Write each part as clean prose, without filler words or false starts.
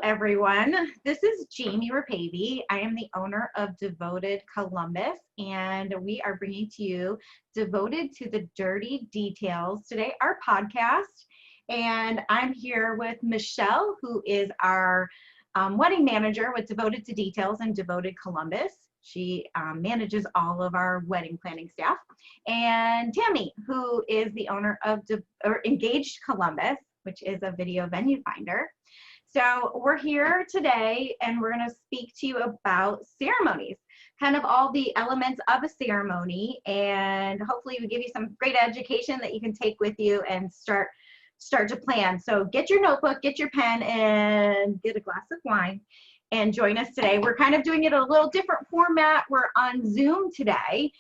everyone. This is Jamie Rapavy. I am the owner of Devoted Columbus, and we are bringing to you Devoted to the Dirty Details today, our podcast. And I'm here with Michelle, who is our wedding manager with Devoted to Details and Devoted Columbus. She manages all of our wedding planning staff. And Tammy, who is the owner of Engaged Columbus, which is a video venue finder. So we're here today and we're going to speak to you about ceremonies, kind of all the elements of a ceremony, and hopefully we give you some great education that you can take with you and start to plan. So get your notebook, get your pen, and get a glass of wine and join us today. We're kind of doing it a little different format. We're on Zoom today,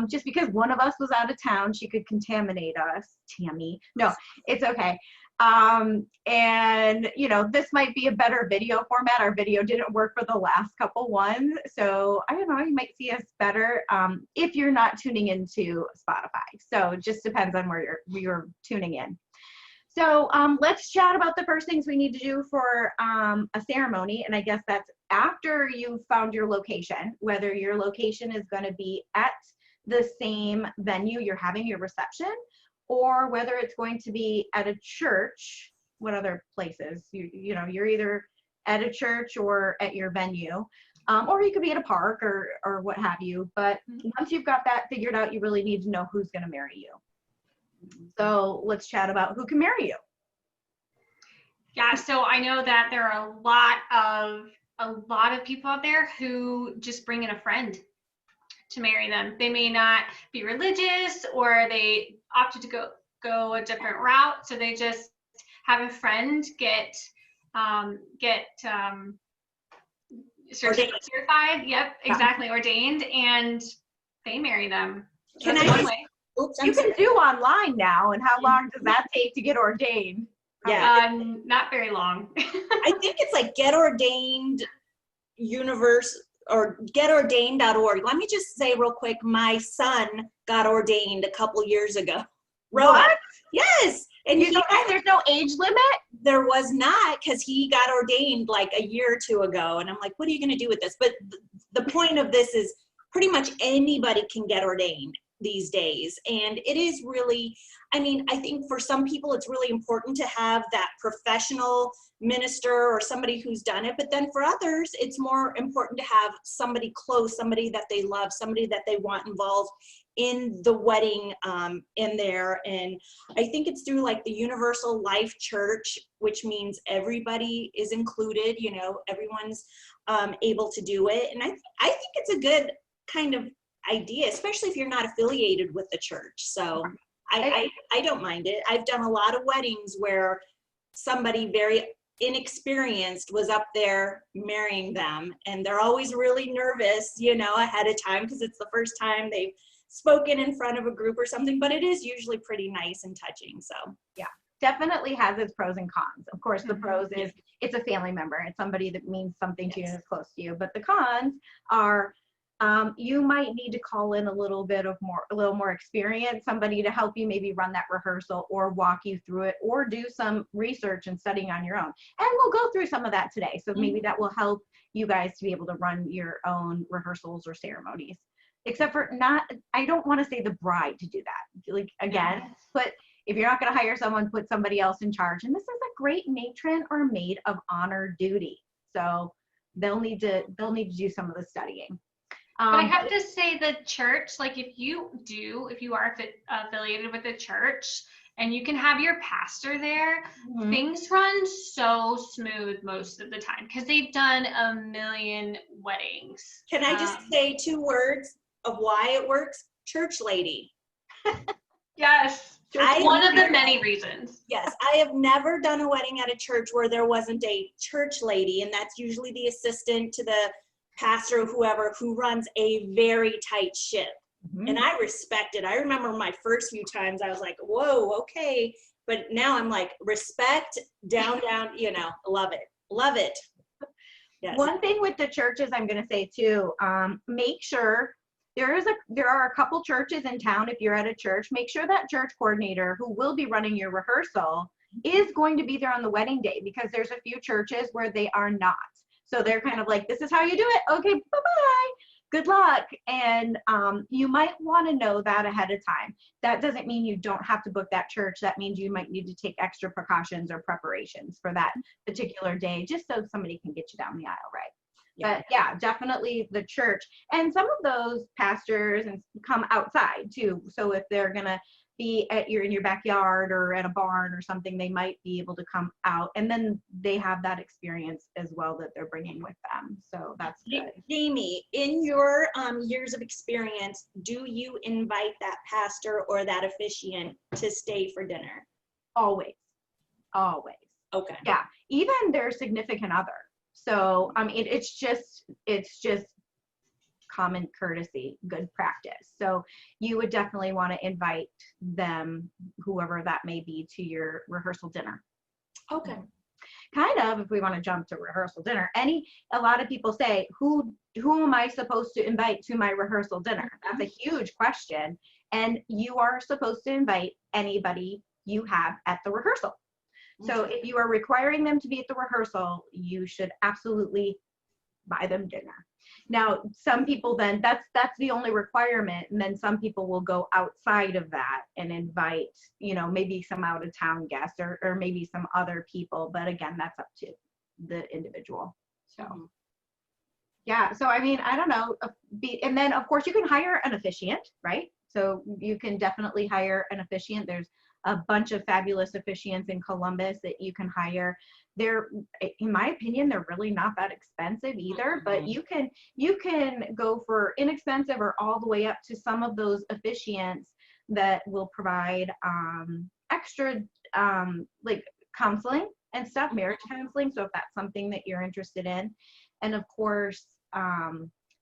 just because one of us was out of town. She could contaminate us, Tammy. No, it's okay. And you know, this might be a better video format. Our video didn't work for the last couple ones, so I don't know, you might see us better if you're not tuning into Spotify. So it just depends on where you're tuning in. So let's chat about the first things we need to do for a ceremony, and I guess that's after you've found your location, whether your location is going to be at the same venue you're having your reception, or whether it's going to be at a church. What other places? You know, you're either at a church or at your venue, or you could be at a park or what have you. But once you've got that figured out, you really need to know who's going to marry you. So let's chat about who can marry you. Yeah, so I know that there are a lot of people out there who just bring in a friend to marry them. They may not be religious, or they opted to go a different route, so they just have a friend get certified. Yep, exactly, ordained, and they marry them. Can That's I one just, way. oops, You can do online now, and how long does that take to get ordained? yeah, Not very long. I think it's like Get Ordained Universe or getordained.org. Let me just say real quick, my son got ordained a couple years ago. What? Yes. And There's no age limit? there was not, because he got ordained like a year or two ago. And I'm like, what are you going to do with this? But the point of this is pretty much anybody can get ordained these days. And it is really, I mean, I think for some people it's really important to have that professional minister or somebody who's done it. But then for others, it's more important to have somebody close, somebody that they love, somebody that they want involved in the wedding in there. And I think it's through like the Universal Life Church, which means everybody is included, you know, everyone's able to do it. And I think it's a good kind of idea, especially if you're not affiliated with the church. So I don't mind it. I've done a lot of weddings where somebody very inexperienced was up there marrying them, and they're always really nervous, you know, ahead of time, because it's the first time they've spoken in front of a group or something, but it is usually pretty nice and touching. So yeah, definitely has its pros and cons. Of course, the pros is it's a family member, it's somebody that means something to you and is close to you. But the cons are you might need to call in a little more experience, somebody to help you maybe run that rehearsal or walk you through it, or do some research and studying on your own. And we'll go through some of that today. So maybe that will help you guys to be able to run your own rehearsals or ceremonies. Except for I don't want to say the bride to do that. Like, again, if you're not going to hire someone, put somebody else in charge. And this is a great matron or maid of honor duty. So they'll need to do some of the studying. But I have to say, the church, like if you are affiliated with the church and you can have your pastor there, things run so smooth most of the time because they've done a million weddings. Can I just say 2 words of why it works? Church lady. Yes. One of the many reasons. Yes, I have never done a wedding at a church where there wasn't a church lady, and that's usually the assistant to the pastor or whoever who runs a very tight ship. And I respect it. I remember my first few times I was like, whoa, okay. But now I'm like, respect, down, you know, love it. Yes. One thing with the churches I'm going to say too, make sure there are a couple churches in town. If you're at a church, make sure that church coordinator who will be running your rehearsal is going to be there on the wedding day, because there's a few churches where they are not. So they're kind of like, this is how you do it. Okay, bye-bye. Good luck. And you might want to know that ahead of time. That doesn't mean you don't have to book that church. That means you might need to take extra precautions or preparations for that particular day, just so somebody can get you down the aisle, right? Yeah. But yeah, definitely the church. And some of those pastors and come outside too. So if they're gonna be in your backyard or at a barn or something, they might be able to come out, and then they have that experience as well that they're bringing with them. So that's good. Jamie, in your years of experience, do you invite that pastor or that officiant to stay for dinner? Always. Okay. Yeah, even their significant other. So it's just common courtesy, good practice. So you would definitely want to invite them, whoever that may be, to your rehearsal dinner. Okay. Kind of, if we want to jump to rehearsal dinner, a lot of people say, who am I supposed to invite to my rehearsal dinner? That's a huge question. And you are supposed to invite anybody you have at the rehearsal. So if you are requiring them to be at the rehearsal, you should absolutely buy them dinner. Now, some people then, that's the only requirement. And then some people will go outside of that and invite, maybe some out of town guests or maybe some other people. But again, that's up to the individual. So yeah, so I don't know. And then of course you can hire an officiant, right? So you can definitely hire an officiant. There's a bunch of fabulous officiants in Columbus that you can hire. They're, in my opinion, they're really not that expensive either, but you can go for inexpensive or all the way up to some of those officiants that will provide extra like counseling and stuff, marriage counseling. So if that's something that you're interested in. And of course,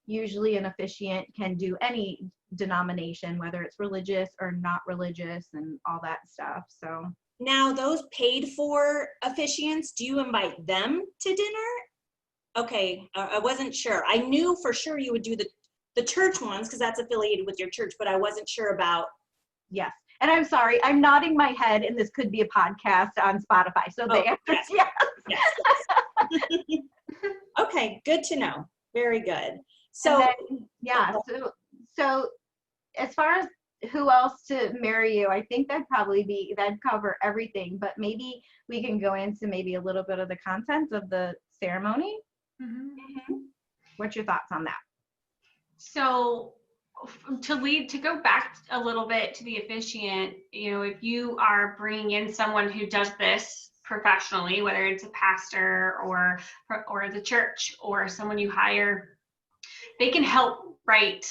usually an officiant can do any denomination, whether it's religious or not religious and all that stuff. So now those paid for officiants, do you invite them to dinner? Okay, I wasn't sure. I knew for sure you would do the church ones because that's affiliated with your church, but I wasn't sure about. Yes. And I'm sorry, I'm nodding my head, and this could be a podcast on Spotify. So the answer is yes. Okay, good to know. Very good. So so as far as who else to marry you, I think that'd cover everything, but maybe we can go into maybe a little bit of the content of the ceremony. Mm-hmm. What's your thoughts on that? So to go back a little bit to the officiant, if you are bringing in someone who does this professionally, whether it's a pastor or the church or someone you hire, they can help write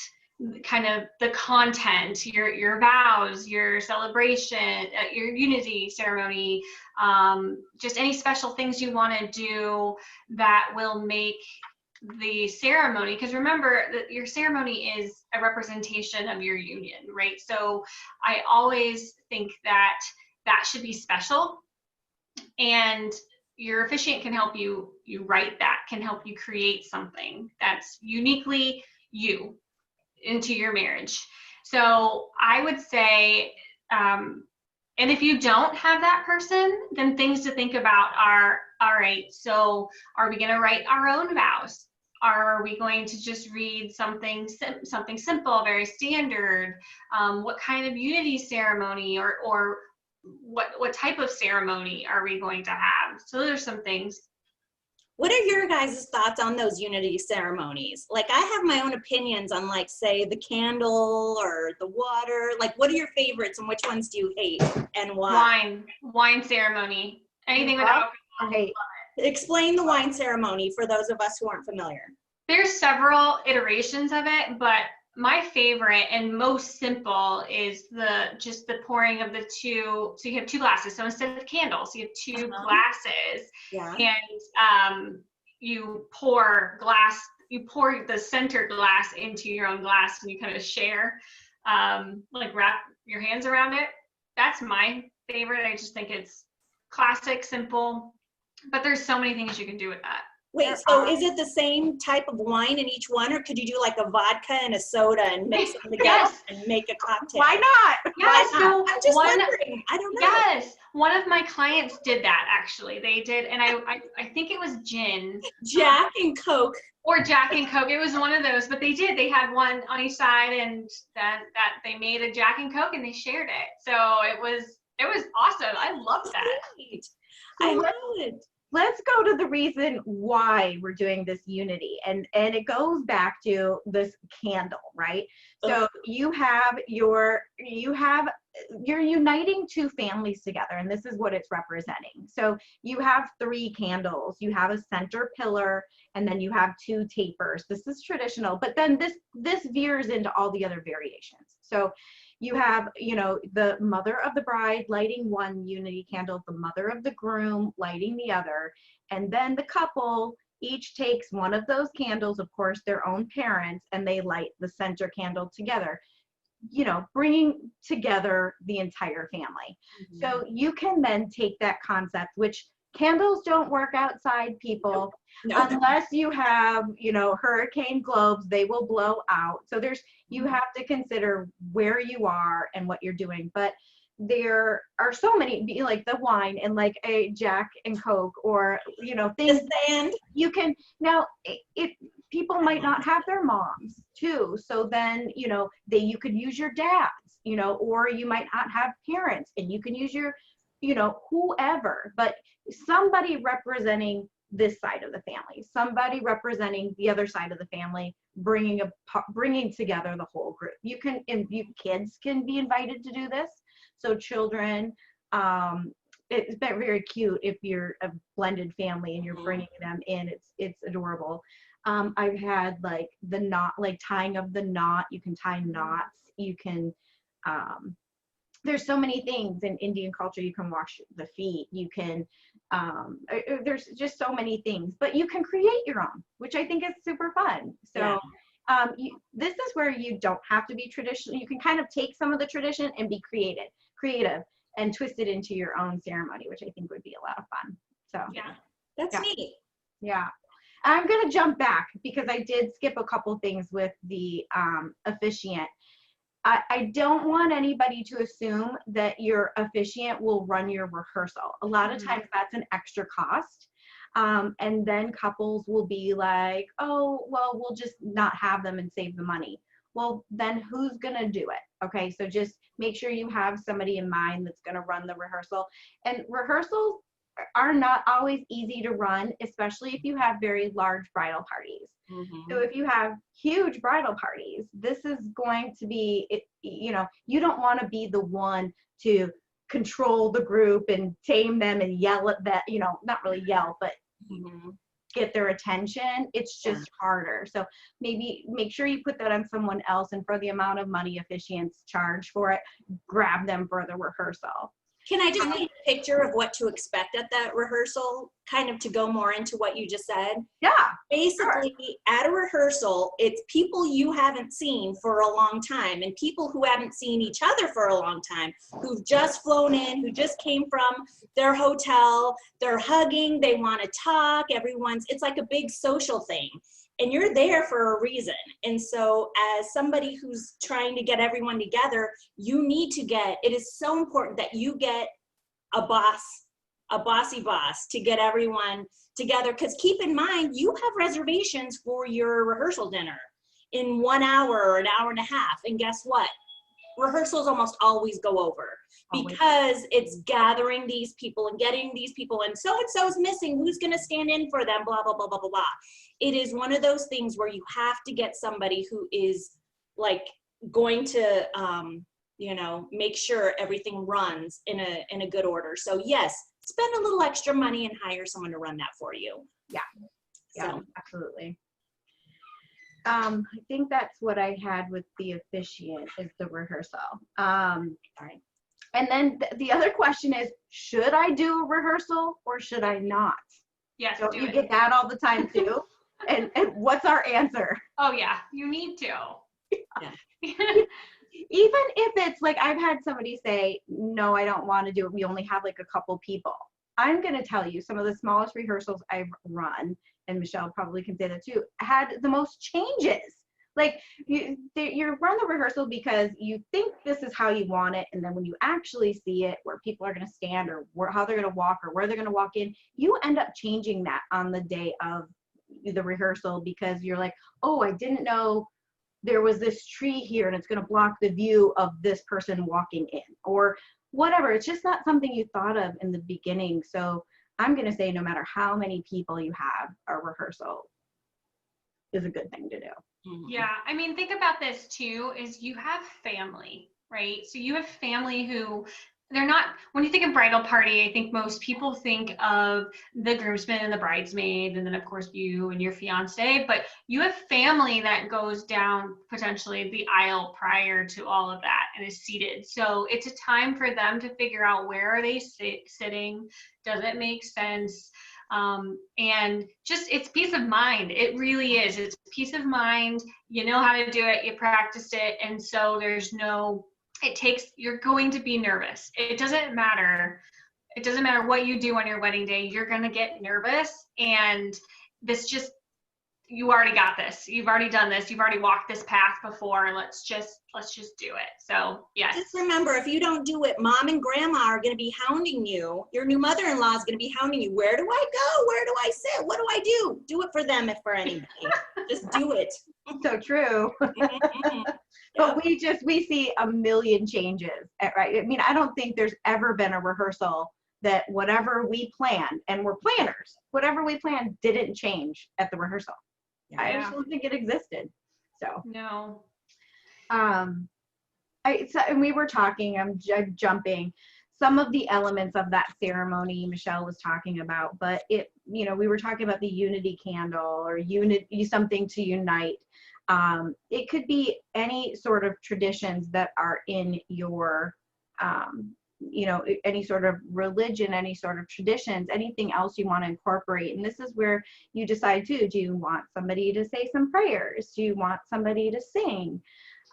kind of the content, your vows, your celebration, your unity ceremony, just any special things you want to do that will make the ceremony, because remember that your ceremony is a representation of your union, right? So I always think that should be special, and your officiant can help you write that, can help you create something that's uniquely you into your marriage. So I would say, and if you don't have that person, then things to think about are, all right, so are we going to write our own vows? Are we going to just read something simple, very standard? What kind of unity ceremony or what type of ceremony are we going to have? So those are some things. What are your guys' thoughts on those unity ceremonies? Like, I have my own opinions on, like, say, the candle or the water. Like, what are your favorites and which ones do you hate and why? Wine ceremony. Anything with alcohol. Explain the wine ceremony for those of us who aren't familiar. There's several iterations of it, but my favorite and most simple is just the pouring of the two. So you have two glasses. So instead of candles, you have two glasses. Yeah. And you pour the center glass into your own glass, and you kind of share, like wrap your hands around it. That's my favorite. I just think it's classic, simple, but there's so many things you can do with that. Wait, There so are- is it the same type of wine in each one, or could you do like a vodka and a soda and mix them together Yes. and make a cocktail? Why not? Yeah, Why not? so I'm just one, wondering. I don't know. yes, one of my clients did that actually. They did, and I think it was gin Jack and Coke. or Jack and Coke. It was one of those, but they did. They had one on each side, and that they made a Jack and Coke and they shared it. So it was awesome. I love that. Great. So I let's- know it. Let's go to the reason why we're doing this unity, and it goes back to this candle, right? So you're uniting two families together, and this is what it's representing. So you have 3 candles, you have a center pillar, and then you have 2 tapers. This is traditional, but then this veers into all the other variations. So you have, the mother of the bride lighting one unity candle, the mother of the groom lighting the other, and then the couple each takes one of those candles, of course, their own parents, and they light the center candle together, bringing together the entire family. So you can then take that concept, which candles don't work outside, people. No. Unless you have, hurricane globes, they will blow out. So you have to consider where you are and what you're doing. But there are so many, like the wine and like a Jack and Coke, or, things The sand. you can, now people might not have their moms too. So then, you could use your dads, or you might not have parents and you can use your, whoever, but somebody representing this side of the family, somebody representing the other side of the family, bringing together the whole group. Kids can be invited to do this. So children, it's been very cute if you're a blended family and you're bringing them in. It's adorable. I've had like the knot, like tying of the knot. You can tie knots. You can. There's so many things in Indian culture. You can wash the feet. You can. There's just so many things, but you can create your own, which I think is super fun. So. Yeah. This is where you don't have to be traditional. You can kind of take some of the tradition and be creative and twist it into your own ceremony, which I think would be a lot of fun. So Yeah. That's Yeah. neat. yeah. I'm going to jump back because I did skip a couple things with the officiant. I don't want anybody to assume that your officiant will run your rehearsal. A lot of times that's an extra cost. And then couples will be like, oh, well, we'll just not have them and save the money. Well, then who's going to do it? Okay, so just make sure you have somebody in mind that's going to run the rehearsal. And rehearsals are not always easy to run, especially if you have very large bridal parties. So if you have huge bridal parties, this is going to be, you don't want to be the one to control the group and tame them and yell at that, not really yell, but get their attention. It's just harder. So maybe make sure you put that on someone else, and for the amount of money officiants charge for it, grab them for the rehearsal. Can I just paint a picture of what to expect at that rehearsal, kind of to go more into what you just said? Yeah. Basically, at a rehearsal, it's people you haven't seen for a long time, and people who haven't seen each other for a long time, who've just flown in, who just came from their hotel, they're hugging, they want to talk, it's like a big social thing. And you're there for a reason. And so as somebody who's trying to get everyone together, it is so important that you get a bossy boss to get everyone together. Because keep in mind, you have reservations for your rehearsal dinner in 1 hour or an hour and a half. And guess what? Rehearsals almost always go over because it's gathering these people and getting these people, and so is missing. Who's going to stand in for them? Blah, blah, blah, blah, blah, blah. It is one of those things where you have to get somebody who is like going to, make sure everything runs in a good order. So yes, spend a little extra money and hire someone to run that for you. Yeah, So. absolutely. I think that's what I had with the officiant is the rehearsal. Sorry. And then the other question is, should I do a rehearsal or should I not? Yes, So do you it. get that all the time too. and what's our answer? Oh yeah, you need to. Yeah. Even if it's like, I've had somebody say, no, I don't want to do it. We only have like a couple people. I'm going to tell you, some of the smallest rehearsals I've run, and Michelle probably can say that too, had the most changes. Like you run the rehearsal because you think this is how you want it, and then when you actually see it, where people are going to stand or how they're going to walk or where they're going to walk in, you end up changing that on the day of the rehearsal because you're like, oh, I didn't know there was this tree here and it's going to block the view of this person walking in or whatever. It's just not something you thought of in the beginning. So I'm going to say no matter how many people you have, a rehearsal is a good thing to do. Yeah, I mean, think about this too, is you have family, right? So you have family who they're not, when you think of bridal party, I think most people think of the groomsmen and the bridesmaid, and then of course you and your fiance, but you have family that goes down potentially the aisle prior to all of that and is seated. So it's a time for them to figure out where are they sitting, does it make sense? And just it's peace of mind. It really is. It's peace of mind. You know how to do it. You practiced it. And so there's no, you're going to be nervous. It doesn't matter. It doesn't matter what you do on your wedding day. You're going to get nervous. And you already got this. You've already done this. You've already walked this path before. Let's just do it. So yes. Just remember, if you don't do it, mom and grandma are going to be hounding you. Your new mother-in-law is going to be hounding you. Where do I go? Where do I sit? What do I do? Do it for them, if for anybody. Just do it. So true. Mhm. But we see a million changes, right? I mean, I don't think there's ever been a rehearsal that whatever we planned, and we're planners, whatever we planned didn't change at the rehearsal. I just don't think it existed. So No. and we were talking, I'm jumping some of the elements of that ceremony Michelle was talking about, but we were talking about the unity candle or something to unite. It could be any sort of traditions that are in your, any sort of religion, any sort of traditions, anything else you want to incorporate. And this is where you decide too, do you want somebody to say some prayers? Do you want somebody to sing?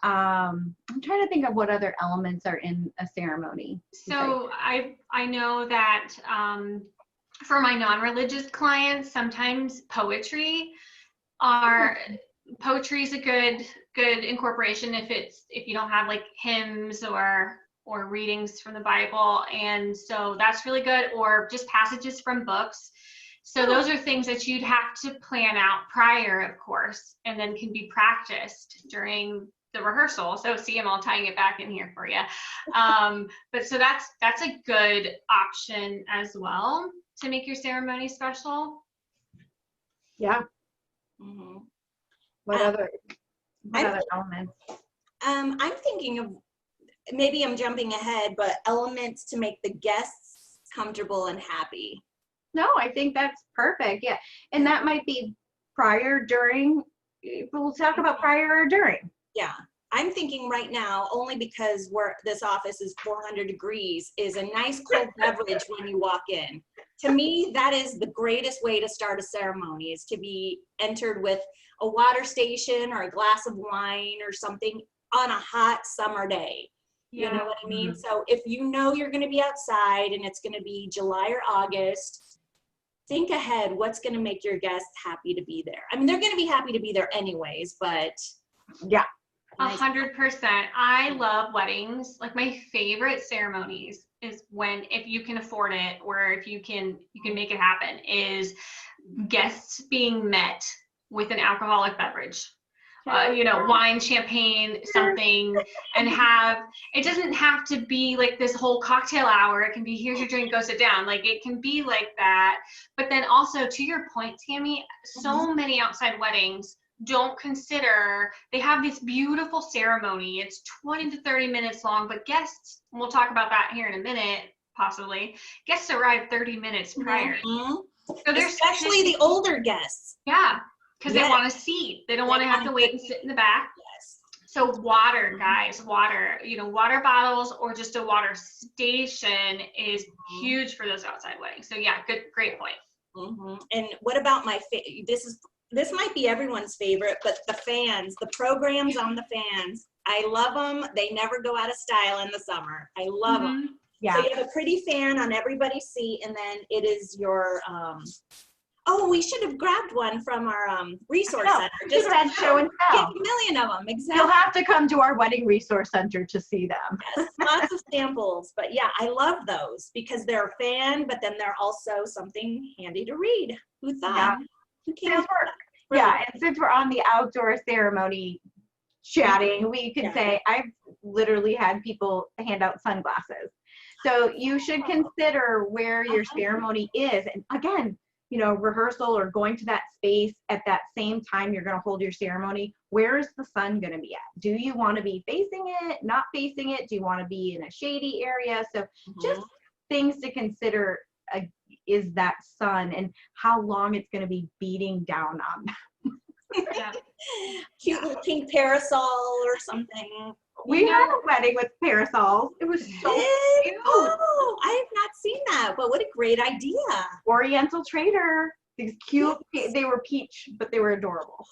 I'm trying to think of what other elements are in a ceremony. So I know that for my non-religious clients, sometimes poetry is a good incorporation if you don't have like hymns or readings from the Bible, and so that's really good, or just passages from books. So those are things that you'd have to plan out prior, of course, and then can be practiced during the rehearsal. So see, I'm all tying it back in here for you. But so that's a good option as well to make your ceremony special. Yeah. Mm-hmm. What other elements? I'm thinking of, maybe I'm jumping ahead, but elements to make the guests comfortable and happy. No, I think that's perfect. Yeah. And that might be prior, during. We'll talk about prior or during. Yeah. I'm thinking right now, only because this office is 400 degrees, is a nice cold beverage when you walk in. To me, that is the greatest way to start a ceremony, is to be entered with a water station or a glass of wine or something on a hot summer day. Yeah. You know what I mean? Mm-hmm. So if you know you're going to be outside and it's going to be July or August, think ahead. What's going to make your guests happy to be there? I mean, they're going to be happy to be there anyways, but yeah. 100%. I love weddings. Like my favorite ceremonies is if you can afford it, or if you can make it happen, is guests being met with an alcoholic beverage. Wine, champagne, something, and it doesn't have to be like this whole cocktail hour. It can be, here's your drink, go sit down. Like it can be like that. But then also, to your point, Tammy, so many outside weddings don't consider, they have this beautiful ceremony. It's 20 to 30 minutes long, but guests, and we'll talk about that here in a minute, possibly, guests arrive 30 minutes prior. Mm-hmm. So especially the older guests. Yeah. Because they want a seat. They don't want to have to wait and sit in the back. Yes. So water, guys, water water bottles or just a water station is huge for those outside weddings. So yeah, great point. Mm-hmm. And what about this might be everyone's favorite, but the fans, the programs on the fans, I love them. They never go out of style in the summer. I love them. Yeah. So you have a pretty fan on everybody's seat, and then it is your, Oh, we should have grabbed one from our resource No, center. we should have had show and Get tell. a million of them, You'll exactly. have to come to our wedding resource center to see them. Yes, lots of samples. But yeah, I love those because they're a fan, but then they're also something handy to read. Who thought? Yeah. Who came Since up with we're, that? Really? yeah, and since we're on the outdoor ceremony chatting, we could Yeah. say I've literally had people hand out sunglasses. So you should consider where your ceremony is. And again, rehearsal or going to that space at that same time you're going to hold your ceremony. Where is the sun going to be at? Do you want to be facing it, not facing it? Do you want to be in a shady area? So just things to consider is that sun and how long it's going to be beating down on them. Yeah. Cute little pink parasol or something. We had a wedding with parasols. It was so cute. Oh, I have not seen that, but what a great idea. Oriental Trader. These cute, they were peach, but they were adorable.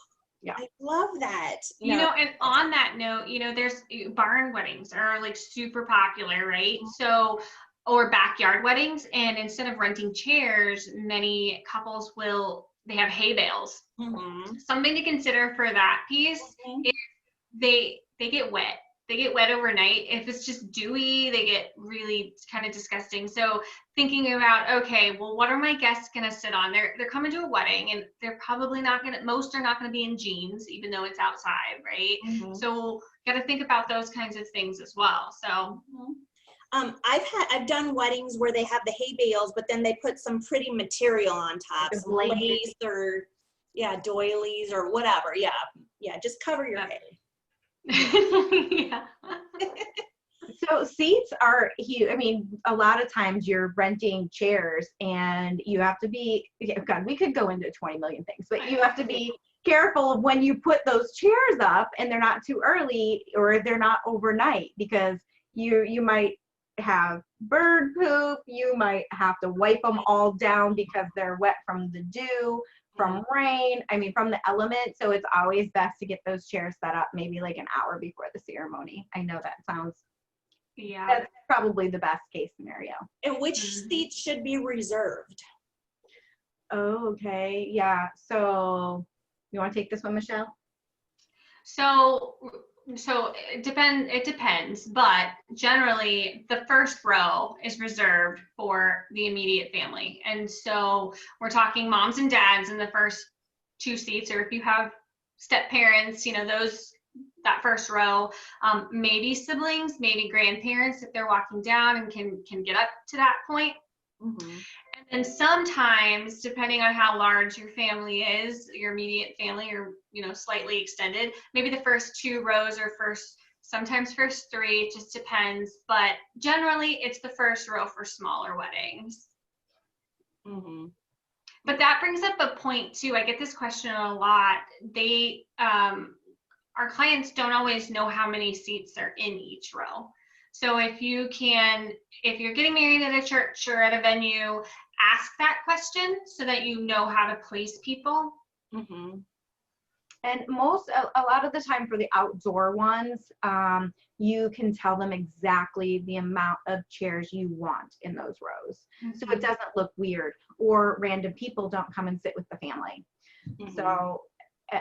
I love that. And on that note, there's barn weddings are like super popular, right? So, or backyard weddings. And instead of renting chairs, many couples they have hay bales. Something to consider for that piece is they get wet. They get wet overnight. If it's just dewy, they get really kind of disgusting. So thinking about, okay, well, what are my guests going to sit on? They're coming to a wedding and they're probably most are not going to be in jeans, even though it's outside, right? So got to think about those kinds of things as well. So I've done weddings where they have the hay bales, but then they put some pretty material on top, some lace or doilies or whatever. Yeah, just cover your head. Yeah. So seats are huge. I mean, a lot of times you're renting chairs and you have to be, God, we could go into 20 million things, but you have to be careful of when you put those chairs up and they're not too early or they're not overnight because you might have bird poop. You might have to wipe them all down because they're wet from the dew, from rain, from the element. So it's always best to get those chairs set up maybe like an hour before the ceremony. I know that sounds, that's probably the best case scenario. And which seats should be reserved? Oh, okay. Yeah. So you want to take this one, Michelle? So it depends, but generally the first row is reserved for the immediate family. And so we're talking moms and dads in the first two seats, or if you have step parents, that first row, maybe siblings, maybe grandparents if they're walking down and can get up to that point. And then sometimes, depending on how large your family is, your immediate family or, slightly extended, maybe the first two rows or sometimes first three, it just depends. But generally it's the first row for smaller weddings. But that brings up a point too. I get this question a lot. Our clients don't always know how many seats are in each row. So if you're getting married at a church or at a venue, ask that question so that you know how to place people. And a lot of the time for the outdoor ones, you can tell them exactly the amount of chairs you want in those rows. So it doesn't look weird or random people don't come and sit with the family. So,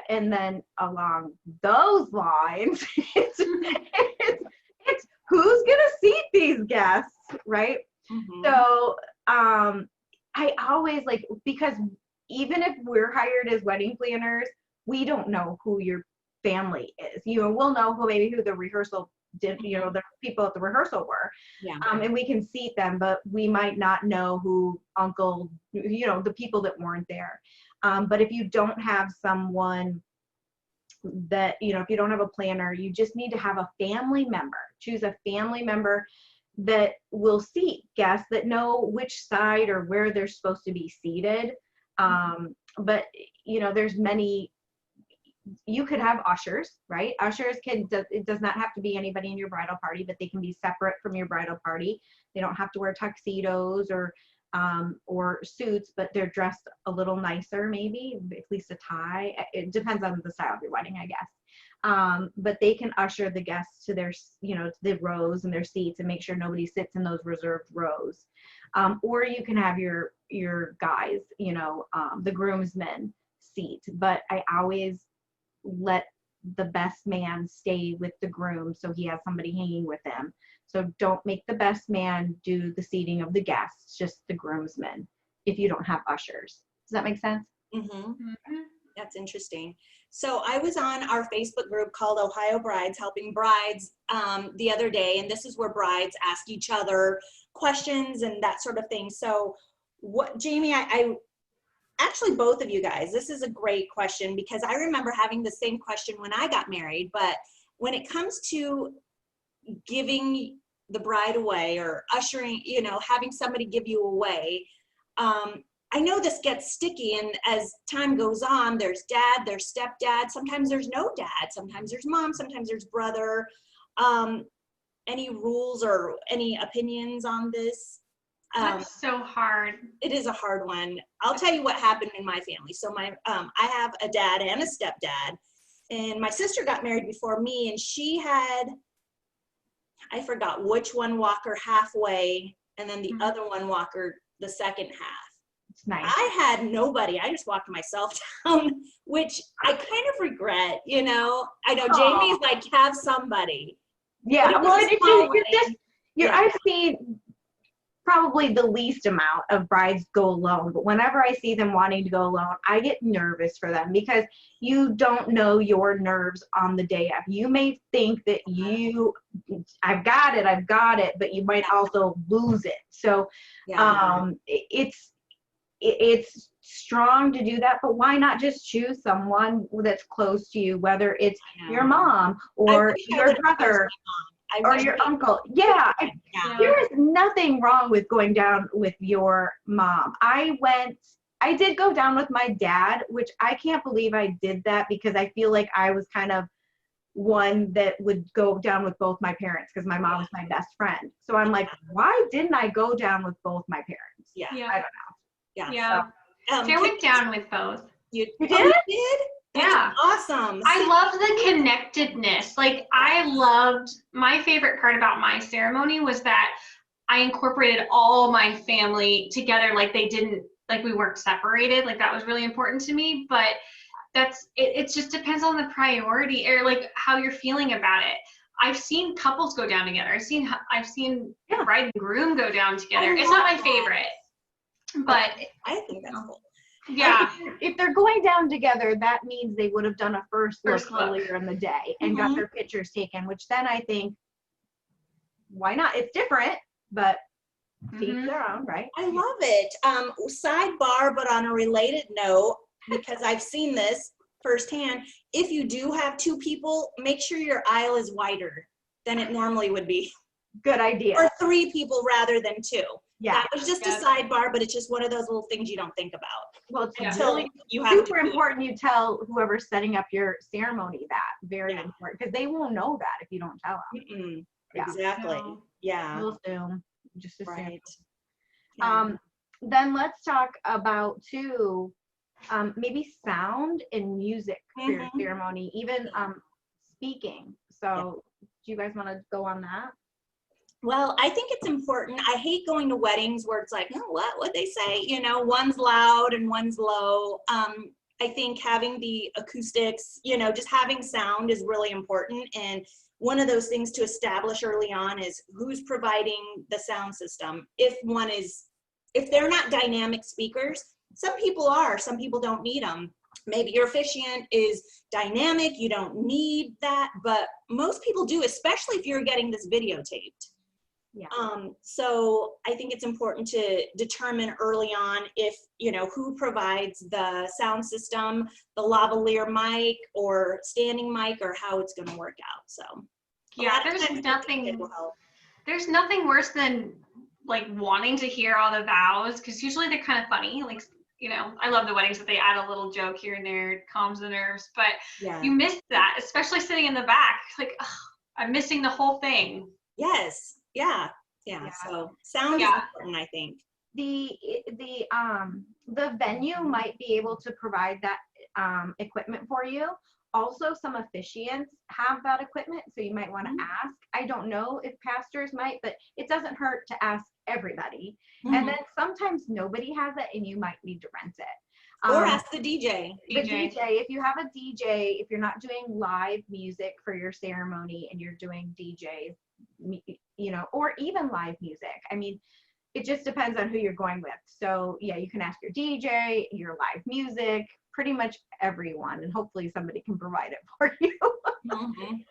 and then along those lines, it's who's going to seat these guests, right? So I always because even if we're hired as wedding planners, we don't know who your family is. We'll know who the rehearsal did, the people at the rehearsal were. And we can seat them, but we might not know who uncle, the people that weren't there. But if you don't have someone that, if you don't have a planner, you just need to have a family member. Choose a family member that will seat guests that know which side or where they're supposed to be seated. But, there's many. You could have ushers, right? Ushers it does not have to be anybody in your bridal party, but they can be separate from your bridal party. They don't have to wear tuxedos or suits, but they're dressed a little nicer, maybe at least a tie. It depends on the style of your wedding, I guess. But they can usher the guests to their, to the rows and their seats and make sure nobody sits in those reserved rows. Or you can have your guys, the groomsmen seat. But I always let the best man stay with the groom so he has somebody hanging with him. So don't make the best man do the seating of the guests, just the groomsmen, if you don't have ushers. Does that make sense? Mm-hmm. Mhm. That's interesting. So I was on our Facebook group called Ohio Brides Helping Brides the other day, and this is where brides ask each other questions and that sort of thing. So what, Jamie, I actually, both of you guys, this is a great question because I remember having the same question when I got married, but when it comes to giving the bride away or ushering, having somebody give you away, I know this gets sticky, and as time goes on, there's dad, there's stepdad, sometimes there's no dad, sometimes there's mom, sometimes there's brother. Any rules or any opinions on this? That's so hard. It is a hard one. I'll tell you what happened in my family. So I have a dad and a stepdad, and my sister got married before me, and she had, I forgot which one walk her halfway, and then the other one walk her the second half. It's nice. I had nobody. I just walked myself down, which I kind of regret, I know Jamie's like, have somebody. Yeah, But it was well, a if small you're just, wedding. you're, Yeah. I've seen probably the least amount of brides go alone, but whenever I see them wanting to go alone, I get nervous for them because you don't know your nerves on the day of. You may think that I've got it, but you might also lose it. So Yeah. it's strong to do that, but why not just choose someone that's close to you, whether it's I know. your mom I or wish I your would've chose brother my mom. I or wish your I- uncle. Yeah, Yeah. there is nothing wrong with going down with your mom. I did go down with my dad, which I can't believe I did that because I feel like I was kind of one that would go down with both my parents because my mom was my best friend. So I'm like, why didn't I go down with both my parents? Yeah. Yeah. I don't know. Yeah. Yeah. See, I went down with both. You You oh, did? you did? That's Yeah. awesome. I See, loved the connectedness. Like, my favorite part about my ceremony was that I incorporated all my family together. Like we weren't separated. Like, that was really important to me. But it just depends on the priority or like how you're feeling about it. I've seen couples go down together. I've seen Yeah. bride and groom go down together. I It's not my love that. favorite, but I think that's cool. yeah. If they're going down together, that means they would have done a first look First look. earlier in the day and got Mhm. their pictures taken, which then I think, why not? It's different, but to each Mhm. their own, right? I love it. Sidebar, but on a related note, because I've seen this firsthand, if you do have two people, make sure your aisle is wider than it normally would be. Good idea. Or three people rather than two. Yeah. That was just Yes. a sidebar, but it's just one of those little things you don't think about Well, it's Yeah. until really you have to super do it. important you tell whoever's setting up your ceremony that. Very Yeah. important, because they won't know that if you don't tell them. Mm-mm. Yeah. Exactly. No. Yeah. They'll assume. Just assume. Right. Yeah. Then let's talk about too, maybe sound and music for your Mhm. ceremony, even speaking. So do you guys want to go on that? Well, I think it's important. I hate going to weddings where it's like, oh, what they say? One's loud and one's low. I think having the acoustics, just having sound is really important. And one of those things to establish early on is who's providing the sound system. If they're not dynamic speakers, some people are, some people don't need them. Maybe your officiant is dynamic, you don't need that, but most people do, especially if you're getting this videotaped. Yeah. So I think it's important to determine early on if, who provides the sound system, the lavalier mic or standing mic, or how it's going to work out. So a Yeah, lot of there's times nothing it will help. there's nothing worse than like wanting to hear all the vows, because usually they're kind of funny. Like, I love the weddings that they add a little joke here and there, it calms the nerves, but Yeah. you miss that, especially sitting in the back. Like, ugh, I'm missing the whole thing. Yes. Yeah. Yeah. So sound is Yeah. important, I think. The venue might be able to provide that equipment for you. also some officiants have that equipment, so you might want to Mhm. ask. I don't know if pastors might, but it doesn't hurt to ask everybody. And Mhm. then sometimes nobody has it and you might need to rent it. Or ask the DJ. The DJ. DJ, if you have a DJ, if you're not doing live music for your ceremony and you're doing DJs, you know, or even live music. I mean, it just depends on who you're going with. So yeah, you can ask your DJ, your live music, pretty much everyone, and hopefully somebody can provide it for you. Mhm.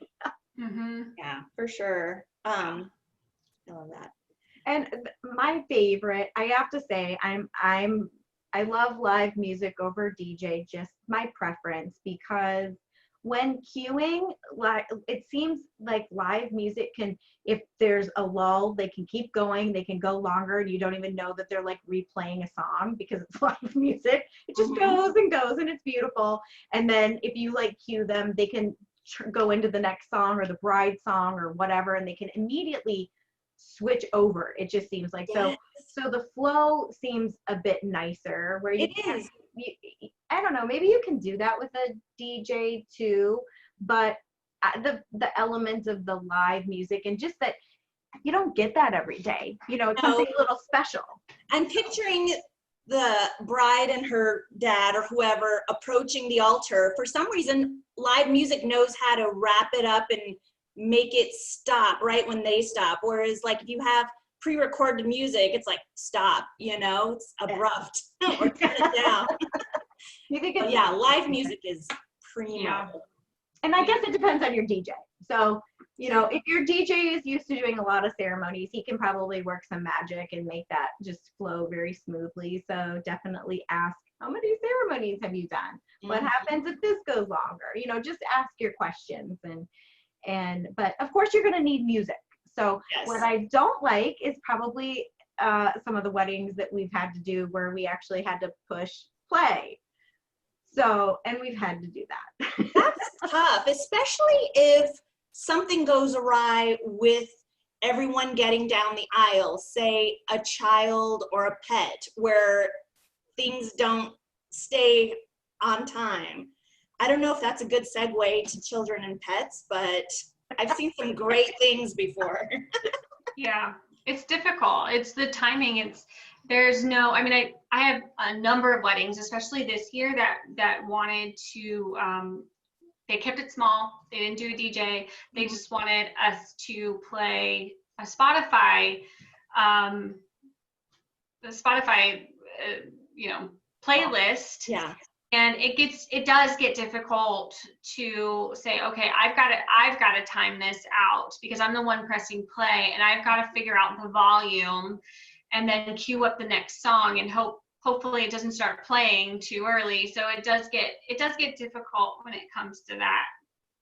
Mm-hmm. Yeah, for sure. I love that. And my favorite, I have to say, I love live music over DJ, just my preference, because when queuing, like it seems like live music can, if there's a lull, they can keep going, they can go longer, and you don't even know that they're like replaying a song because it's live music. It just Mhm. goes and goes, and it's beautiful. And then if you like cue them, they can go into the next song or the bride song or whatever, and they can immediately switch over. It just seems like Yes. so the flow seems a bit nicer where you It can't, is. I don't know, maybe you can do that with a DJ too, but the element of the live music and just that you don't get that every day. You know, it's No. something a little special. I'm picturing the bride and her dad or whoever approaching the altar. For some reason, live music knows how to wrap it up and make it stop right when they stop. Whereas like if you have pre-recorded music, it's like stop, you know, it's abrupt or turn it down. You think But it's, yeah, live music is primo. Yeah. and I guess it depends on your DJ. So, you know, if your DJ is used to doing a lot of ceremonies, he can probably work some magic and make that just flow very smoothly. So definitely ask, how many ceremonies have you done? What Mhm. happens if this goes longer? You know, just ask your questions but of course you're going to need music. So Yes. what I don't like is probably some of the weddings that we've had to do where we actually had to push play. So, and we've had to do that. That's tough, especially if something goes awry with everyone getting down the aisle, say a child or a pet, where things don't stay on time. I don't know if that's a good segue to children and pets, but I've seen some great things before. Yeah, it's difficult. It's the timing. There's no, I mean, I have a number of weddings, especially this year that wanted to, they kept it small. They didn't do a DJ. They just wanted us to play a Spotify, the Spotify, you know, playlist. Yeah. And it does get difficult to say, okay, I've got to time this out because I'm the one pressing play and I've got to figure out the volume and then cue up the next song and hopefully it doesn't start playing too early. So it does get difficult when it comes to that.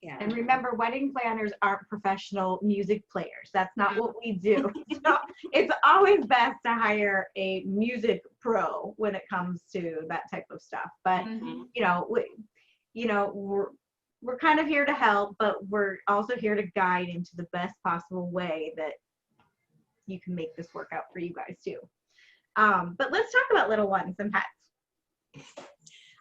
Yeah. And remember, wedding planners aren't professional music players. That's not what we do. So it's always best to hire a music pro when it comes to that type of stuff. But Mhm. we're kind of here to help, but we're also here to guide into the best possible way that you can make this work out for you guys too. But let's talk about little ones and pets.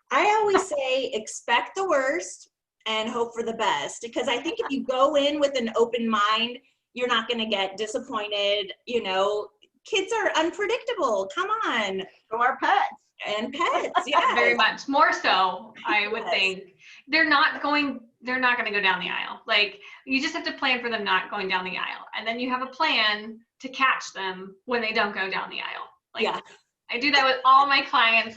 I always say expect the worst and hope for the best, because I think if you go in with an open mind, you're not going to get disappointed. You know, kids are unpredictable. Come on. So our pets. And pets, yeah. Very much more so, I would Yes. think. They're not going to go down the aisle. Like, you just have to plan for them not going down the aisle. And then you have a plan to catch them when they don't go down the aisle. Like, Yeah. I do that with all my clients.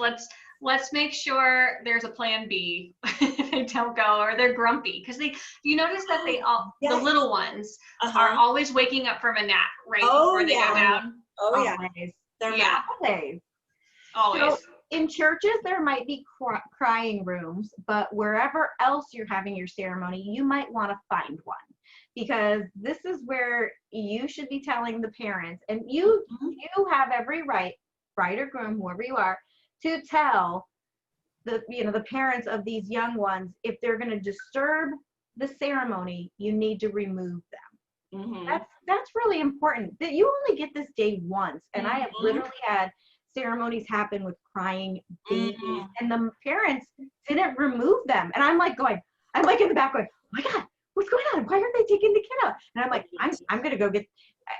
Let's make sure there's a plan B if they don't go or they're grumpy. Because you notice that Yes. the little ones are Uh-huh. always waking up from a nap right Oh, before they yeah. go down. Oh, yeah. Always. They're Yeah. not. Always. Always. So in churches, there might be crying rooms, but wherever else you're having your ceremony, you might want to find one, because this is where you should be telling the parents, and you have every right, bride or groom, whoever you are, to tell the parents of these young ones, if they're going to disturb the ceremony, you need to remove them. Mhm. That's really important. That you only get this day once, and I have Mhm. literally had ceremonies happen with crying babies, Mhm. and the parents didn't remove them, and I'm like going, I'm like in the back going, oh my God, what's going on? Why aren't they taking the kid out? And I'm like, I'm going to go get,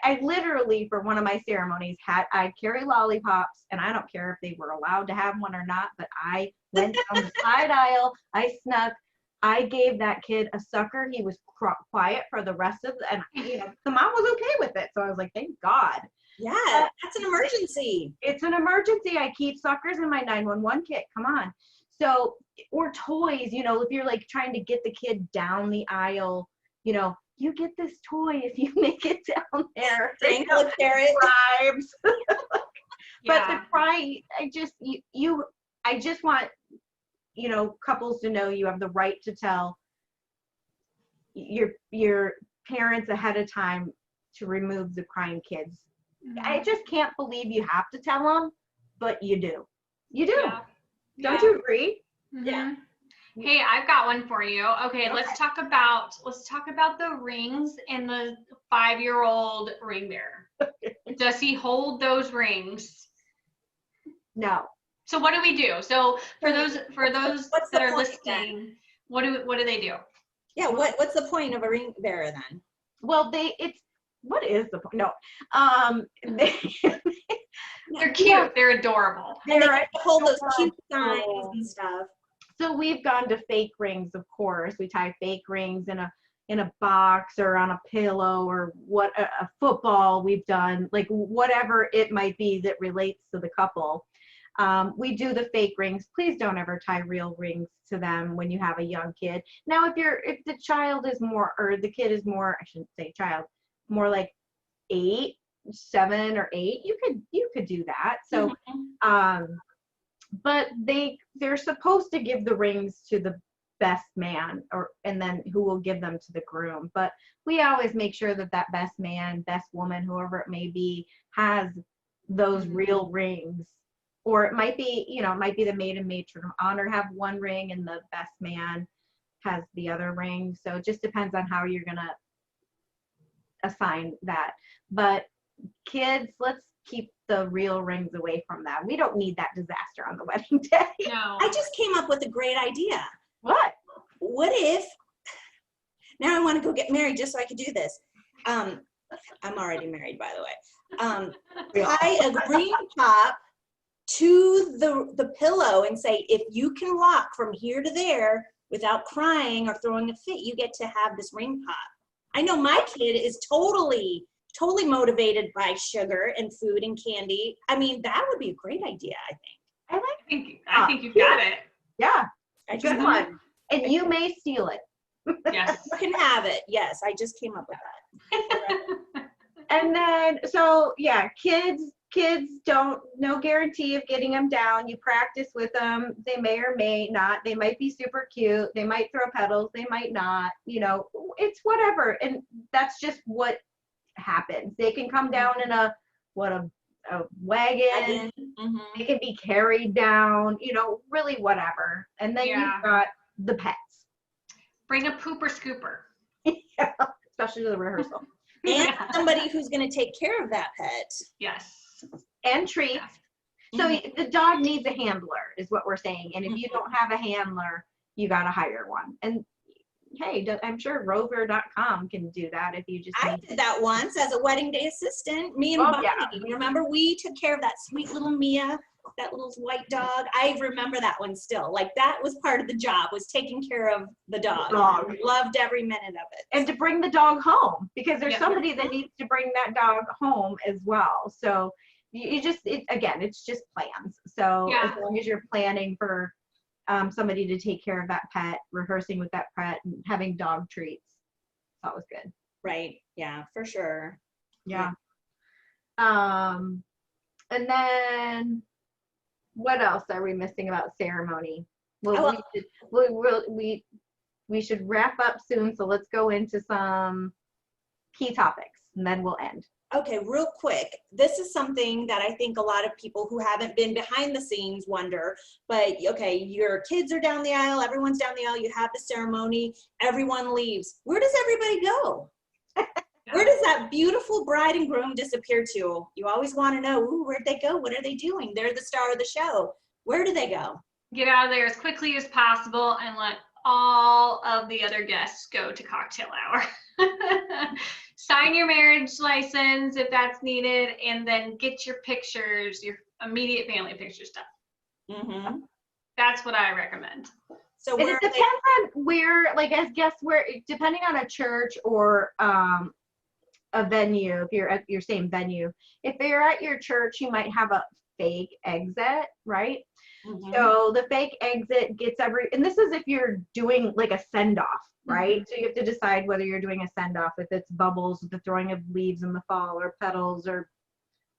I literally, for one of my ceremonies, I carry lollipops, and I don't care if they were allowed to have one or not, but I went down the side aisle, I snuck, I gave that kid a sucker. He was quiet for the rest of the, and the mom was okay with it. So I was like, thank God. Yeah, that's an emergency. It's an emergency. I keep suckers in my 911 kit. Come on. So, or toys, if you're like trying to get the kid down the aisle, you get this toy if you make it down there. Dangle a carrot. Bribes. But the Yeah. cry, I just want, couples to know you have the right to tell your parents ahead of time to remove the crying kids. I just can't believe you have to tell them, but you do. You do. Yeah. Don't you agree? Yeah. Hey, I've got one for you. Okay, let's talk about the rings and the 5-year-old ring bearer. Does he hold those rings? No. So what do we do? So for those What's that the are point listening, what do they do? Yeah, what's the point of a ring bearer then? Well, what is the point? No. They're cute. They're adorable. And they They're get to hold those cute signs adorable. and stuff. So we've gone to fake rings, of course. We tie fake rings in a box or on a pillow or a football we've done, like whatever it might be that relates to the couple. We do the fake rings. Please don't ever tie real rings to them when you have a young kid. Now, if the child is more, or the kid is more, I shouldn't say child, more like 7 or 8, you could do that. So, but they're supposed to give the rings to the best man, and then who will give them to the groom. But we always make sure that best man, best woman, whoever it may be, has those real rings. Or it might be, the maid and matron of honor have one ring and the best man has the other ring. So it just depends on how you're going to assign that. But kids, let's keep the real rings away from that. We don't need that disaster on the wedding day. No. I just came up with a great idea. What? What if, now I want to go get married just so I could do this. I'm already married, by the way. Tie a green top to the pillow and say, if you can walk from here to there without crying or throwing a fit, you get to have this ring pop. I know my kid is totally motivated by sugar and food and candy. I mean, that would be a great idea, I think. I think you've got it. Yeah, I good one. And you may steal it. Yes. You can have it. Yes, I just came up with that. And then, so yeah, kids don't, no guarantee of getting them down. You practice with them. They may or may not. They might be super cute. They might throw petals. They might not. It's whatever. And that's just what happens. They can come down in a wagon. Mm-hmm. They can be carried down. Really whatever. And then you've got the pets. Bring a pooper scooper. Yeah, especially to the rehearsal. And somebody who's going to take care of that pet. Yes. And treats. So the dog needs a handler is what we're saying. And if you don't have a handler, you got to hire one. And hey, I'm sure rover.com can do that if you just I did that once as a wedding day assistant. Me and Bonnie, remember, we took care of that sweet little Mia, that little white dog. I remember that one still. Like, that was part of the job, was taking care of the dog. Loved every minute of it. And to bring the dog home, because there's somebody that needs to bring that dog home as well. So you just, it's just plans. So as long as you're planning for somebody to take care of that pet, rehearsing with that pet, and having dog treats, it's always good. Right. Yeah, for sure. Yeah. And then what else are we missing about ceremony? Well, we should wrap up soon, so let's go into some key topics and then we'll end. Okay, real quick. This is something that I think a lot of people who haven't been behind the scenes wonder, but okay, your kids are down the aisle, everyone's down the aisle, you have the ceremony, everyone leaves. Where does everybody go? Where does that beautiful bride and groom disappear to? You always want to know, ooh, where'd they go? What are they doing? They're the star of the show. Where do they go? Get out of there as quickly as possible and let all of the other guests go to cocktail hour. Sign your marriage license if that's needed, and then get your pictures, your immediate family picture stuff. Mm-hmm. That's what I recommend. So And where it depends on where, like, as guests, where, depending on a church or a venue, if you're at your same venue. If you're at your church, you might have a fake exit, right? Mhm. So the fake exit gets and this is if you're doing like a send-off, right? So you have to decide whether you're doing a send-off, if it's bubbles, the throwing of leaves in the fall, or petals, or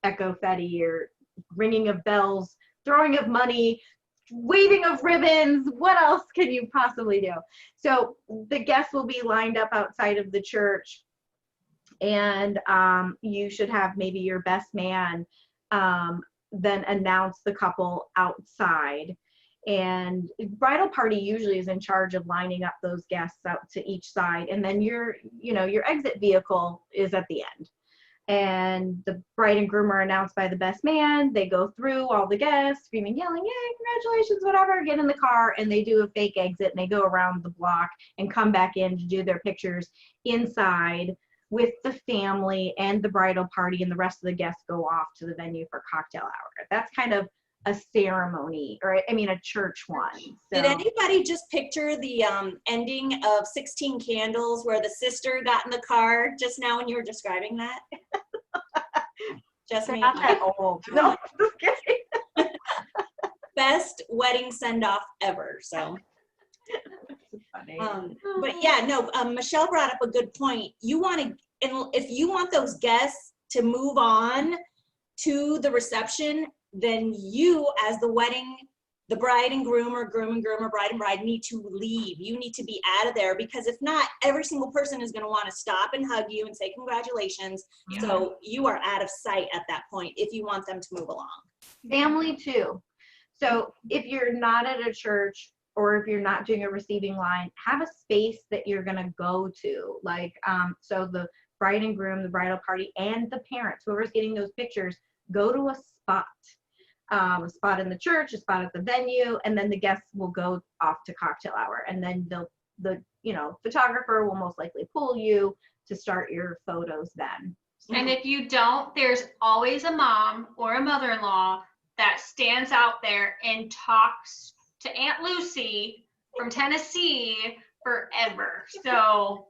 echo-fetti, or ringing of bells, throwing of money, waving of ribbons. What else can you possibly do? So the guests will be lined up outside of the church, and you should have maybe your best man then announce the couple outside. And bridal party usually is in charge of lining up those guests out to each side, and then your exit vehicle is at the end. And the bride and groom are announced by the best man. They go through all the guests, screaming, yelling, "Yay, congratulations," whatever, get in the car, and they do a fake exit, and they go around the block and come back in to do their pictures inside with the family and the bridal party, and the rest of the guests go off to the venue for cocktail hour. That's kind of a ceremony, or a church one. So. Did anybody just picture the ending of 16 Candles where the sister got in the car just now when you were describing that? Just me. Not that old. No, just kidding. Best wedding send-off ever. So. Funny. But yeah, no, Michelle brought up a good point. You want to, and if you want those guests to move on to the reception, then you, as the bride and groom, or bride and bride, need to leave. You need to be out of there, because if not, every single person is going to want to stop and hug you and say congratulations. Yeah. So you are out of sight at that point if you want them to move along. Family too. So if you're not at a church, or if you're not doing a receiving line, have a space that you're gonna go to. Like, so the bride and groom, the bridal party, and the parents, whoever's getting those pictures, go to a spot in the church, a spot at the venue, and then the guests will go off to cocktail hour. And then the photographer will most likely pull you to start your photos then. And if you don't, there's always a mom or a mother-in-law that stands out there and talks to Aunt Lucy from Tennessee forever. So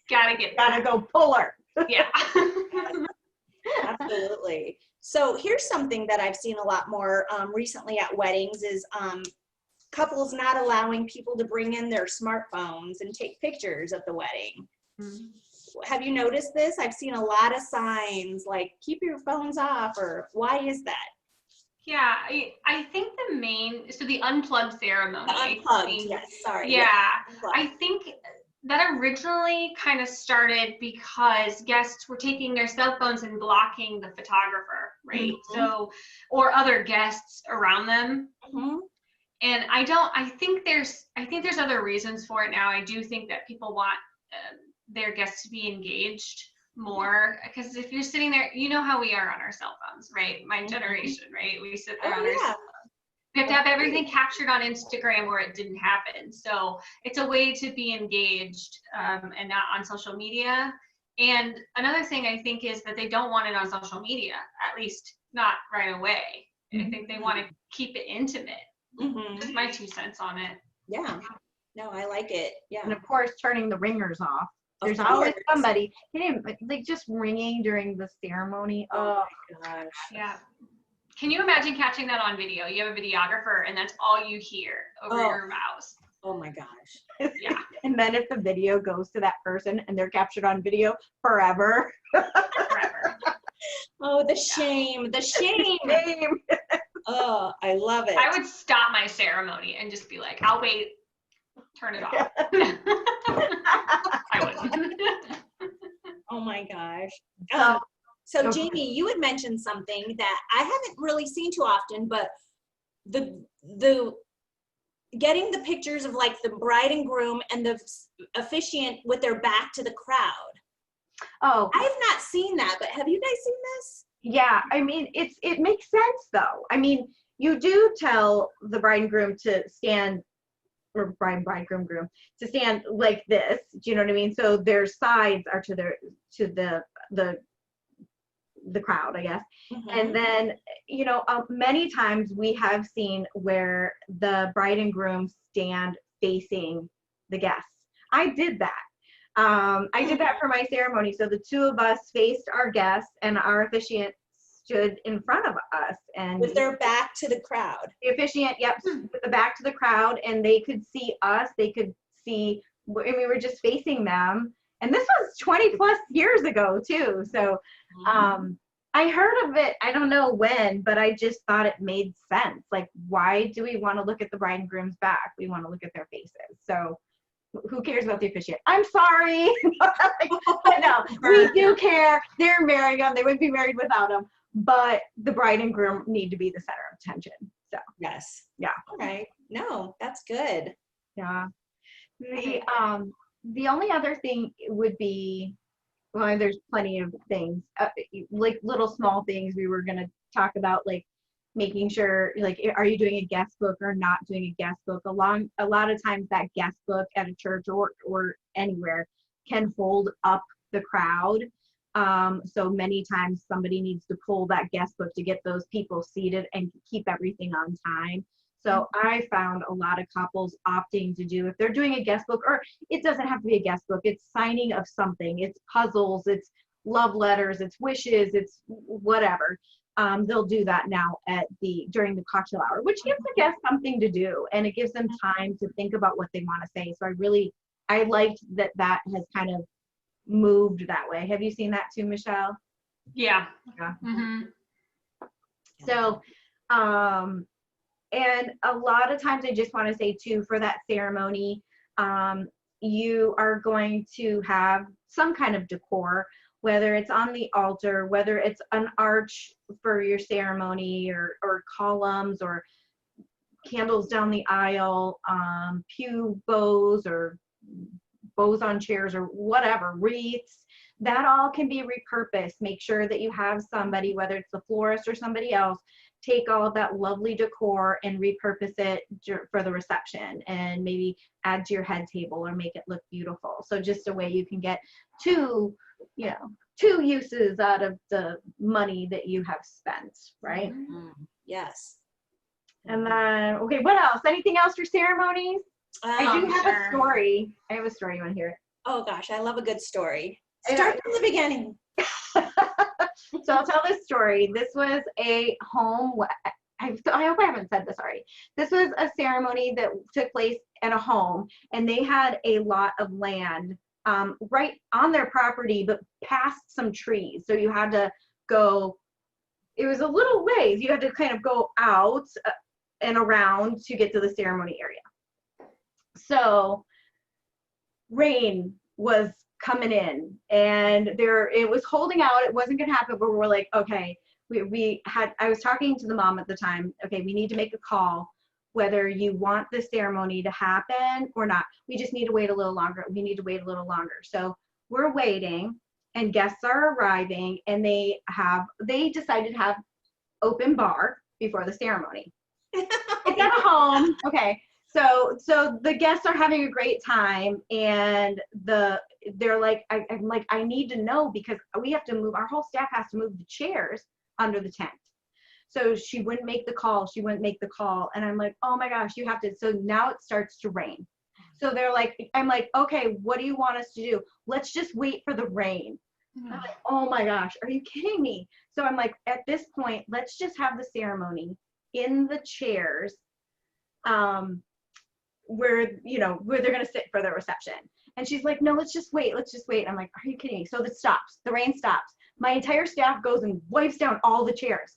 gotta go pull her. Yeah. Absolutely. So here's something that I've seen a lot more recently at weddings is couples not allowing people to bring in their smartphones and take pictures at the wedding. Mm-hmm. Have you noticed this? I've seen a lot of signs like keep your phones off, or why is that? Yeah, I think the unplugged ceremony. Unplugged, yes, sorry. Yeah, Unplugged. I think that originally kind of started because guests were taking their cell phones and blocking the photographer, right? Mm-hmm. So, or other guests around them. Mm-hmm. And I think there's other reasons for it now. I do think that people want their guests to be engaged more, because if you're sitting there, you know how we are on our cell phones, right? My generation, right? We sit there on our cell phones. We have to have everything captured on Instagram where it didn't happen. So it's a way to be engaged and not on social media. And another thing I think is that they don't want it on social media, at least not right away. I think they want to keep it intimate. Mm-hmm. Just my 2 cents on it. Yeah. No, I like it. Yeah. And of course, turning the ringers off. There's Of always course. somebody, like just ringing during the ceremony. Oh my gosh. Yeah. Can you imagine catching that on video? You have a videographer and that's all you hear over your mouse. Oh my gosh. Yeah. And then if the video goes to that person and they're captured on video forever. Forever. Oh, the shame. The shame. Shame. Oh, I love it. I would stop my ceremony and just be like, I'll wait. Turn it off. I wouldn't. Oh my gosh. So Jamie, you had mentioned something that I haven't really seen too often, but the getting the pictures of like the bride and groom and the officiant with their back to the crowd. Oh, I have not seen that, but have you guys seen this? yeah. I mean, it makes sense though. I mean, you do tell the bride and groom to stand or bridegroom, groom, to stand like this. Do you know what I mean? So their sides are to the crowd, I guess. Mhm. And then, many times we have seen where the bride and groom stand facing the guests. I did that. I did that for my ceremony. So the two of us faced our guests, and our officiant stood in front of us. And With their back to the crowd. the officiant, yep, with the back to the crowd, and they could see us. They could see, and we were just facing them. And this was 20 plus years ago too. So I heard of it, I don't know when, but I just thought it made sense. Like, why do we want to look at the bride and groom's back? We want to look at their faces. So who cares about the officiant? I'm sorry. But no, we do care. They're marrying them. They wouldn't be married without them. But the bride and groom need to be the center of attention. So Yes. yeah. All right. No, that's good. yeah. The only other thing would be, well, there's plenty of things, like little small things we were going to talk about, like making sure, like, are you doing a guest book or not doing a guest book? A lot of times that guest book at a church or anywhere can hold up the crowd. So many times somebody needs to pull that guest book to get those people seated and keep everything on time. So I found a lot of couples opting to do, if they're doing a guest book, or it doesn't have to be a guest book, it's signing of something, it's puzzles, it's love letters, it's wishes, it's whatever. They'll do that now during the cocktail hour, which gives the guests something to do, and it gives them time to think about what they want to say. So I liked that has kind of moved that way. Have you seen that too, Michelle? Yeah. Yeah. Mm-hmm. So, and a lot of times I just want to say too, for that ceremony, you are going to have some kind of decor, whether it's on the altar, whether it's an arch for your ceremony, or columns, or candles down the aisle, pew bows, or bows on chairs, or whatever, wreaths. That all can be repurposed. Make sure that you have somebody, whether it's the florist or somebody else, take all of that lovely decor and repurpose it for the reception, and maybe add to your head table or make it look beautiful. So just a way you can get two uses out of the money that you have spent, right? Yes. And then, okay, what else? Anything else for ceremonies? I do have Sure. a story. I have a story. You want to hear it? Oh gosh, I love a good story. Start from the beginning. So I'll tell this story. This was a home. I hope I haven't said this already. This was a ceremony that took place at a home, and they had a lot of land right on their property, but past some trees. So you had to go, it was a little ways. You had to kind of go out and around to get to the ceremony area. So rain was coming in, and it was holding out. It wasn't going to happen, but we're like, okay, I was talking to the mom at the time. Okay, we need to make a call whether you want the ceremony to happen or not. We just need to wait a little longer. We need to wait a little longer. So we're waiting, and guests are arriving, and they decided to have open bar before the ceremony. It's at a home. Okay. So the guests are having a great time, and they're like, I'm like, I need to know, because we have to move, our whole staff has to move the chairs under the tent. So she wouldn't make the call. And I'm like, oh my gosh, you have to. So now it starts to rain. So I'm like, okay, what do you want us to do? Let's just wait for the rain. I'm like, oh my gosh, are you kidding me? So I'm like, at this point, let's just have the ceremony in the chairs, where they're going to sit for the reception. And she's like, no, let's just wait. I'm like, are you kidding me? So the rain stops. My entire staff goes and wipes down all the chairs,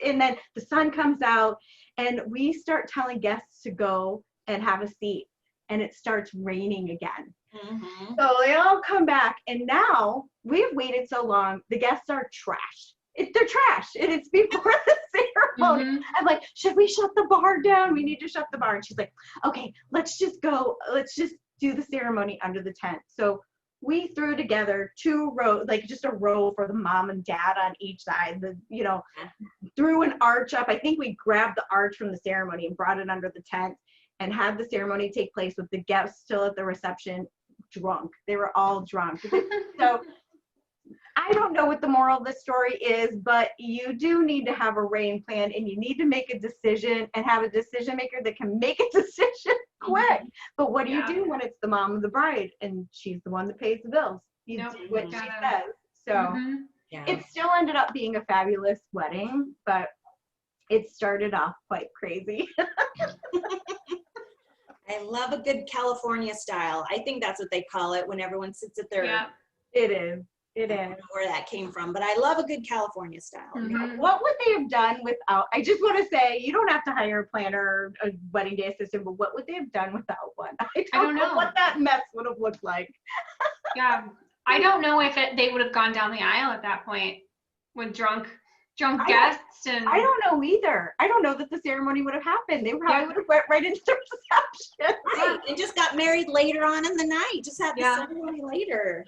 and then the sun comes out, and we start telling guests to go and have a seat, and it starts raining again. Mm-hmm. So they all come back, and now we've waited so long, the guests are trashed. They're trash, and it's before the ceremony. Mm-hmm. I'm like, should we shut the bar down? We need to shut the bar. And she's like, okay, let's just do the ceremony under the tent. So we threw together 2 rows, like just a row for the mom and dad on each side. Threw an arch up. I think we grabbed the arch from the ceremony and brought it under the tent. and had the ceremony take place with the guests still at the reception drunk. They were all drunk. So I don't know what the moral of the story is, but you do need to have a wedding plan, and you need to make a decision and have a decision maker that can make a decision quick. But what do you do when it's the mom of the bride and she's the one that pays the bills? You Nope, do what she gotta- says. So Mhm. Yeah. it still ended up being a fabulous wedding, but it started off quite crazy. I love a good California style. I think that's what they call it when everyone sits at their, Yeah. It is. It I don't is. know where that came from, but I love a good California style. Mhm. What would they have done without? I just want to say, you don't have to hire a planner, a wedding day assistant, but what would they have done without one? I don't know know. what that mess would have looked like. Yeah. I don't know if they would have gone down the aisle at that point with drunk I don't- guests and I don't know either. I don't know that the ceremony would have happened. They probably would have went right into the reception. Right, and just got married later on in the night. Just had the Yeah. ceremony later.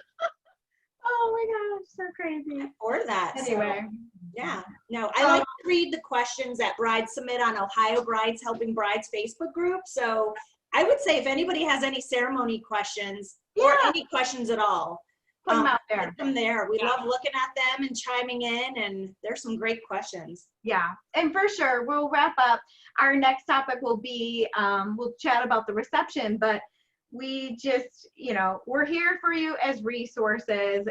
Oh my gosh, so crazy. Or that. So, Anyway, yeah. No, I like to read the questions that brides submit on Ohio Brides Helping Brides Facebook group. So I would say if anybody has any ceremony questions or Yeah. any questions at all, put them out put there. them there. We Yeah. love looking at them and chiming in, and there's some great questions. Yeah, and for sure, we'll wrap up. Our next topic will be, we'll chat about the reception, but we just, we're here for you as resources.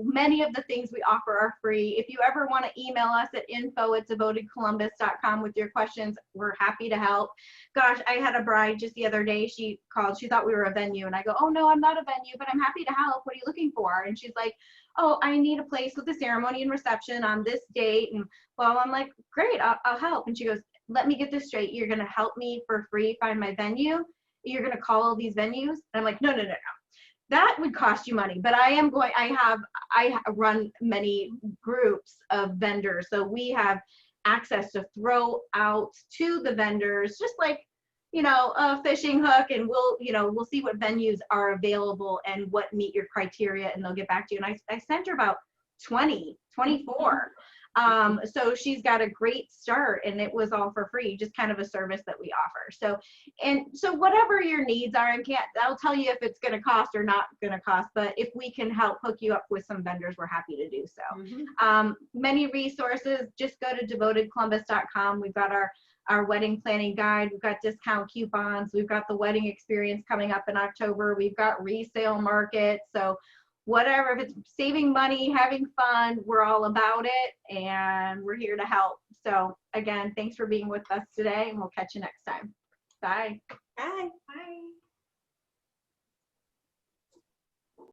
Many of the things we offer are free. If you ever want to email us at info@devotedcolumbus.com with your questions, we're happy to help. Gosh, I had a bride just the other day. She called. She thought we were a venue, and I go, "Oh no, I'm not a venue, but I'm happy to help. What are you looking for?" And she's like, "Oh, I need a place with a ceremony and reception on this date." And well, I'm like, "Great, I'll help." And she goes, "Let me get this straight. You're going to help me for free find my venue? You're going to call all these venues?" And I'm like, no. That would cost you money. But I run many groups of vendors. So we have access to throw out to the vendors, just like, a fishing hook, and we'll see what venues are available and what meet your criteria, and they'll get back to you. And I sent her about 24. So she's got a great start, and it was all for free, just kind of a service that we offer. So whatever your needs are, I'll tell you if it's going to cost or not going to cost, but if we can help hook you up with some vendors, we're happy to do so. Mhm. Many resources, just go to devotedcolumbus.com. We've got our wedding planning guide. We've got discount coupons. We've got the wedding experience coming up in October. We've got resale market. So whatever, if it's saving money, having fun, we're all about it, and we're here to help. So again, thanks for being with us today, and we'll catch you next time. Bye. Bye. Bye.